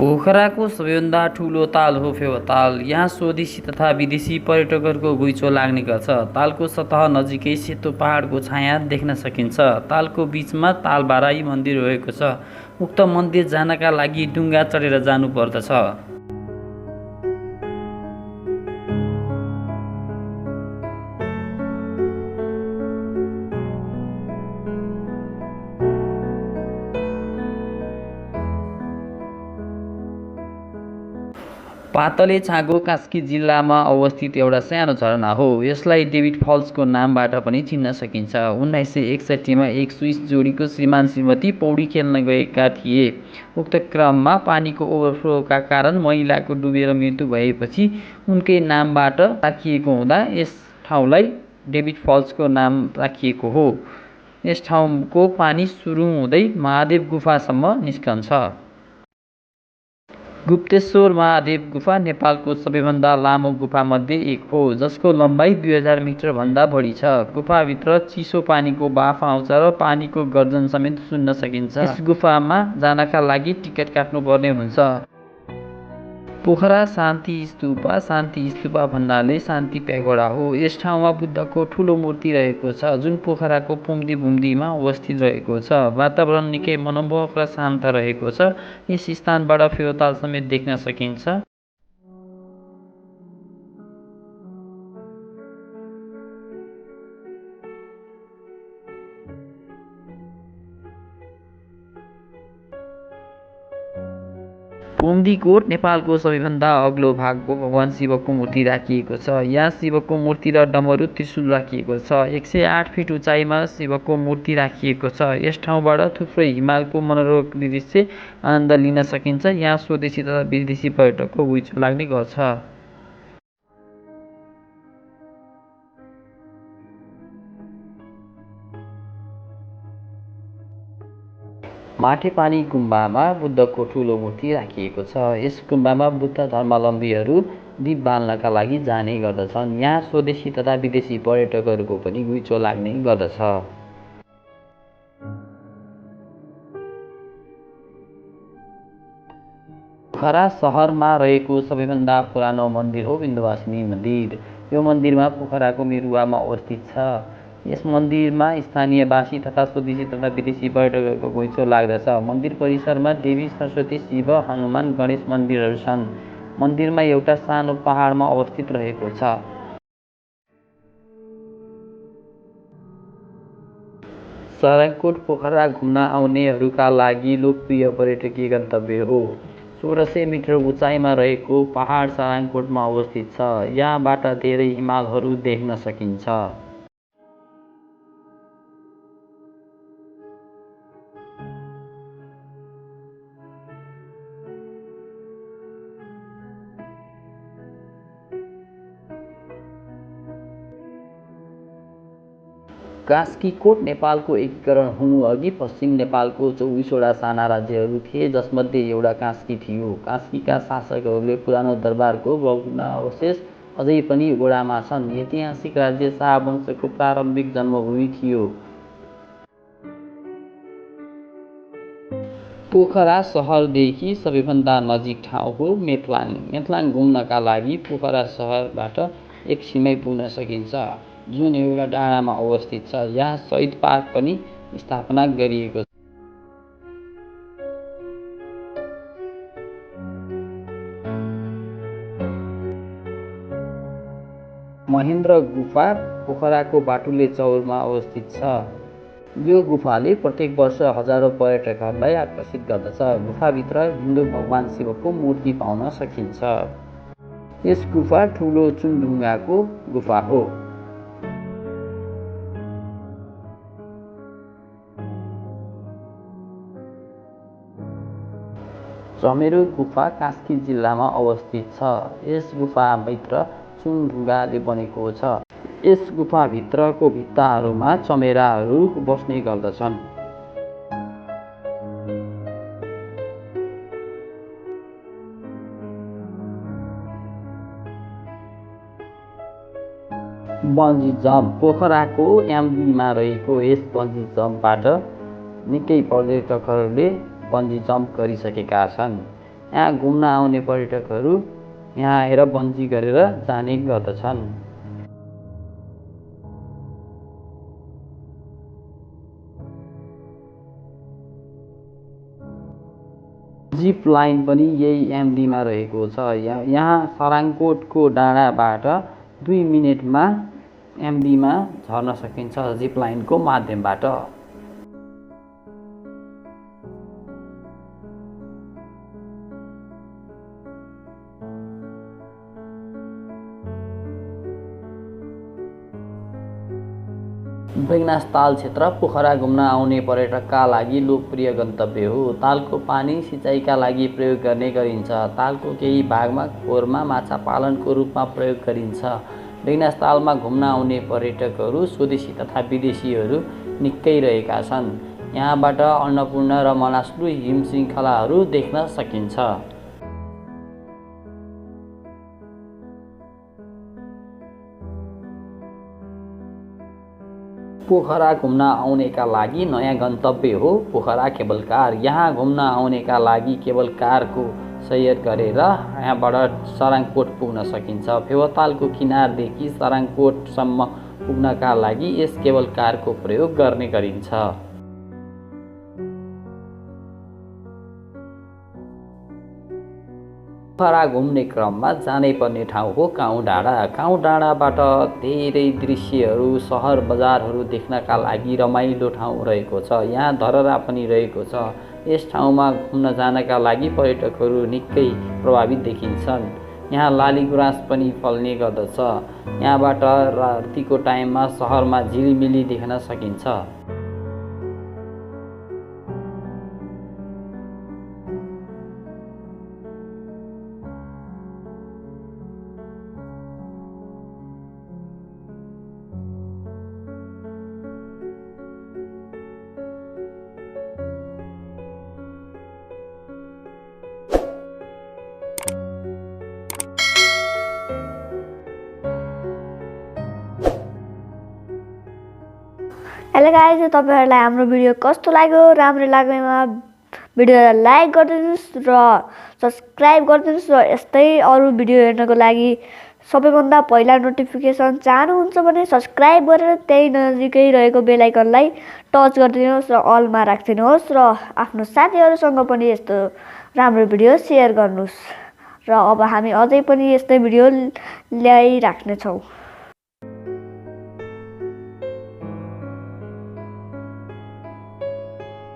पोखराको सबैभन्दा ठुलो ताल हो फेवाताल। यहाँ स्वदेशी तथा विदेशी पर्यटकहरूको घुइँचो लाग्ने गर्छ। तालको सतह नजिकै सेतो पहाडको छाया देख्न सकिन्छ। तालको बीचमा तालबाराई मन्दिर रहेको छ। उक्त मन्दिर जानका लागि डुङ्गा चढेर जानु पर्दछ। पातले छाँगो कास्की जिल्लामा अवस्थित एउटा सानो झरना हो। यसलाई डेभिड फल्सको नामबाट पनि चिन्न सकिन्छ। 1961 मा एक स्विस जोडीको श्रीमान श्रीमती पौडी खेल्न गएका थिए। उक्त क्रममा पानीको ओभरफ्लोका कारण महिलाको डुबेर मृत्यु भएपछि उनकै नामबाट राखिएको हुँदा यस ठाउँलाई डेभिड फल्सको नाम राखिएको हो। यस ठाउँको पानी सुरु हुँदै महादेव गुफासम्म निस्कन्छ। गुप्तेश्वर महादेव गुफा नेपालको सबैभन्दा लामो गुफामध्ये एक हो, जसको लम्बाइ 2000 मिटरभन्दा बढी छ। गुफाभित्र चिसो पानीको बाफ आउँछ र पानीको गर्जन समेत सुन्न सकिन्छ। यस गुफामा जानका लागि टिकट काट्नुपर्ने हुन्छ। पोखरा शान्ति स्तूपा भन्नाले शान्ति प्यागोडा हो। यस ठाउँमा बुद्धको ठुलो मूर्ति रहेको छ, जुन पोखराको पुम्दीमा अवस्थित रहेको छ। वातावरण निकै मनमोहक र शान्त रहेको छ। यस स्थानबाट फेवाताल समेत देख्न सकिन्छ। पुम्दीकोट नेपालको सबैभन्दा अग्लो भागको भगवान शिवको मूर्ति राखिएको छ। यहाँ शिवको मूर्ति र डमरू त्रिशूल राखिएको छ। 108 फिट उचाइमा शिवको मूर्ति राखिएको छ। यस ठाउँबाट थुप्रै हिमालको मनोरम दृश्य आनन्द लिन सकिन्छ। यहाँ स्वदेशी तथा विदेशी पर्यटकको घुइँचो लाग्ने गर्छ। माठेपानी गुम्बामा बुद्धको ठुलो मूर्ति राखिएको छ। यस गुम्बामा बुद्ध धर्मावलम्बीहरू दीप बाल्नका लागि जाने गर्दछन्। यहाँ स्वदेशी तथा विदेशी पर्यटकहरूको पनि घुइँचो लाग्ने गर्दछ। पोखरा शहरमा रहेको सबैभन्दा पुरानो मन्दिर हो विन्ध्यवासिनी मन्दिर। यो मन्दिरमा पोखराको मेरुवामा अवस्थित छ। यस मन्दिरमा स्थानीयवासी तथा स्वदेशी तथा विदेशी पर्यटकहरूको घुइँचो लाग्दछ। मन्दिर परिसरमा देवी, सरस्वती, शिव, हनुमान, गणेश मन्दिरहरू छन्। मन्दिरमा एउटा सानो पहाडमा अवस्थित रहेको छ। सारङकोट पोखरा घुम्न आउनेहरूका लागि लोकप्रिय पर्यटकीय गन्तव्य हो। 1600 मिटर उचाइमा रहेको पहाड सारङकोटमा अवस्थित छ। यहाँबाट धेरै हिमालहरू देख्न सकिन्छ। कास्कीकोट नेपालको एकीकरण हुनुअघि पश्चिम नेपालको 24वटा साना राज्यहरू थिए, जसमध्ये एउटा कास्की थियो। कास्कीका शासकहरूले पुरानो दरबारको भग्नावशेष अझै पनि ओडामा छन्। ऐतिहासिक राज्य शाहवंशको प्रारम्भिक जन्मभूमि थियो। पोखरा शहरदेखि सबैभन्दा नजिक ठाउँ हो मेटलाङ। मेटलाङ घुम्नका लागि पोखरा शहरबाट एकछिनमै पुग्न सकिन्छ, जुन एउटा डाँडामा अवस्थित छ। यहाँ शहीद पार्क पनि स्थापना गरिएको छ। महेन्द्र गुफा पोखराको बाटुले चौरमा अवस्थित छ। यो गुफाले प्रत्येक वर्ष हजारौं पर्यटकहरूलाई आकर्षित गर्दछ। गुफाभित्र हिन्दू भगवान शिवको मूर्ति पाउन सकिन्छ। यस गुफा ठुलो चुनढुङ्गाको गुफा हो। चमेरो गुफा कास्की जिल्लामा अवस्थित छ। यस गुफाभित्र चुनढुङ्गाले बनेको छ। यस गुफाभित्रको भित्ताहरूमा चमेराहरू बस्ने गर्दछन्। बन्जी जम्प पोखराको याम्बीमा रहेको यस बन्जी जम्पबाट निकै पर्यटकहरूले बन्जी जम्प गरिसकेका छन्। यहाँ घुम्न आउने पर्यटकहरू यहाँ आएर बन्जी गरेर जाने गर्दछन्। जिप लाइन पनि यही एमडीमा रहेको छ। यहाँ सराङकोटको डाँडाबाट 2 मिनेटमा एमडीमा झर्न सकिन्छ जिप लाइनको माध्यमबाट। बेगनास ताल क्षेत्र पोखरा घुम्न आउने पर्यटकका लागि लोकप्रिय गन्तव्य हो। तालको पानी सिँचाइका लागि प्रयोग गर्ने गरिन्छ। तालको केही भागमा खोरमा माछा पालनको रूपमा प्रयोग गरिन्छ। बेगनास तालमा घुम्न आउने पर्यटकहरू स्वदेशी तथा विदेशीहरू निकै रहेका छन्। यहाँबाट अन्नपूर्ण र मनासलु हिम श्रृङ्खलाहरू देख्न सकिन्छ। पोखरा घुम्न आउनेका लागि नयाँ गन्तव्य हो पोखरा केबल कार। यहाँ घुम्न आउनेका लागि केबल कारको सैर गरेर यहाँबाट सराङकोट पुग्न सकिन्छ। फेवातालको किनारदेखि सराङकोटसम्म पुग्नका लागि यस केबल कारको प्रयोग गर्ने गरिन्छ। पोखरा घुम्ने क्रममा जानै पर्ने ठाउँ हो काउँ डाँडा। काउँ डाँडाबाट धेरै दृश्यहरू, सहर बजारहरू देख्नका लागि रमाइलो ठाउँ रहेको छ। यहाँ धरहरा पनि रहेको छ। यस ठाउँमा घुम्न जानका लागि पर्यटकहरू निकै प्रभावित देखिन्छन्। यहाँ लाली गुराँस पनि फल्ने गर्दछ। यहाँबाट रातिको टाइममा सहरमा झिलिमिली देख्न सकिन्छ। हेलो गाइज, तपाईहरुलाई हाम्रो भिडियो कस्तो लाग्यो? राम्रो लागेमा भिडियोलाई लाइक गरिदिनुस् र सब्स्क्राइब गरिदिनुस् र यस्तै अरु भिडियो हेर्नको लागि सबैभन्दा पहिला नोटिफिकेसन चाहनुहुन्छ भने सब्स्क्राइब गरेर त्यही नजिकै रहेको बेल आइकनलाई टच गरिदिनुहोस् र अलमा राखिदिनुहोस् र आफ्नो साथीहरुसँग पनि यस्तो राम्रो भिडियो शेयर गर्नुस्। र अब हामी अझै पनि यस्तै भिडियो ल्याइराख्ने छौं।